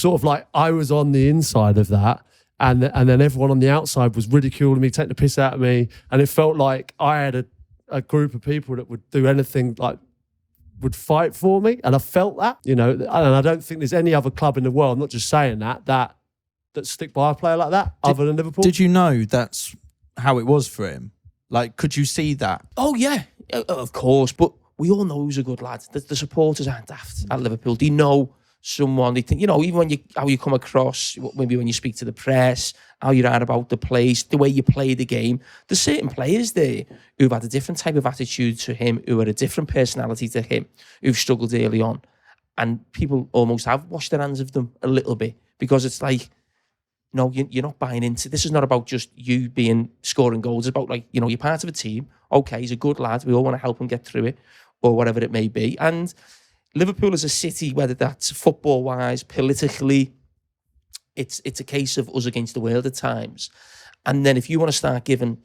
sort of like I was on the inside of that. And then everyone on the outside was ridiculing me, taking the piss out of me. And it felt like I had a group of people that would do anything, like would fight for me. And I felt that, you know, and I don't think there's any other club in the world, I'm not just saying that stick by a player like that other than Liverpool. Did you know that's how it was for him? Like, could you see that? Oh, yeah, of course. But we all know who's a good lad. The supporters aren't daft at Liverpool. They know someone, they think, you know, even when how you come across, maybe when you speak to the press, how you are about the place, the way you play the game. There's certain players there who've had a different type of attitude to him, who had a different personality to him, who've struggled early on. And people almost have washed their hands of them a little bit because it's like, no, you're not buying into this. Is not about just you scoring goals. It's about, like, you know, you're part of a team. Okay, he's a good lad. We all want to help him get through it or whatever it may be. And Liverpool is a city, whether that's football-wise, politically, it's a case of us against the world at times. And then if you want to start giving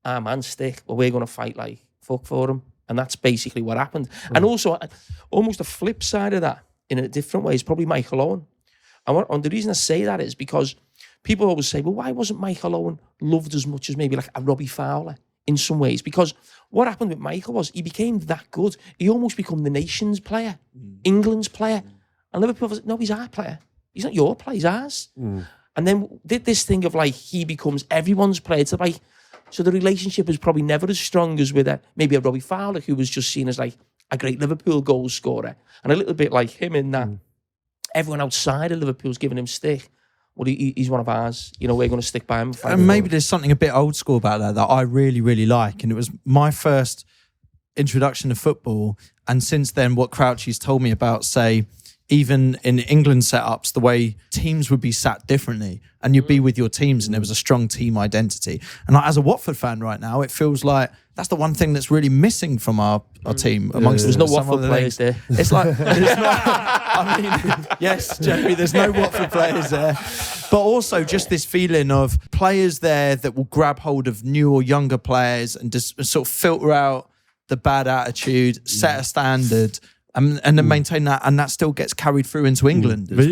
our man stick, well, we're going to fight like fuck for him. And that's basically what happened. And also, almost a flip side of that, in a different way, is probably Michael Owen. And the reason I say that is because people always say, well, why wasn't Michael Owen loved as much as maybe like a Robbie Fowler in some ways? Because what happened with Michael was he became that good. He almost became the nation's player, England's player. And Liverpool was like, no, he's our player. He's not your player, he's ours. And then did this thing of like, he becomes everyone's player. To like, so the relationship is probably never as strong as with maybe a Robbie Fowler, who was just seen as like a great Liverpool goal scorer. And a little bit like him in that everyone outside of Liverpool's giving him stick. Well, he's one of ours. You know, we're going to stick by him. And maybe there's something a bit old school about that I really, really like. And it was my first introduction to football. And since then, what Crouchy's told me about, say, even in England setups, the way teams would be sat differently and you'd be with your teams and there was a strong team identity. And like, as a Watford fan right now, it feels like that's the one thing that's really missing from our team. Amongst there's no Watford players there. It's like, there's not, I mean, yes, Jeremy, there's no Watford players there. But also just this feeling of players there that will grab hold of new or younger players and just sort of filter out the bad attitude, set a standard, and then maintain that, and that still gets carried through into England as well.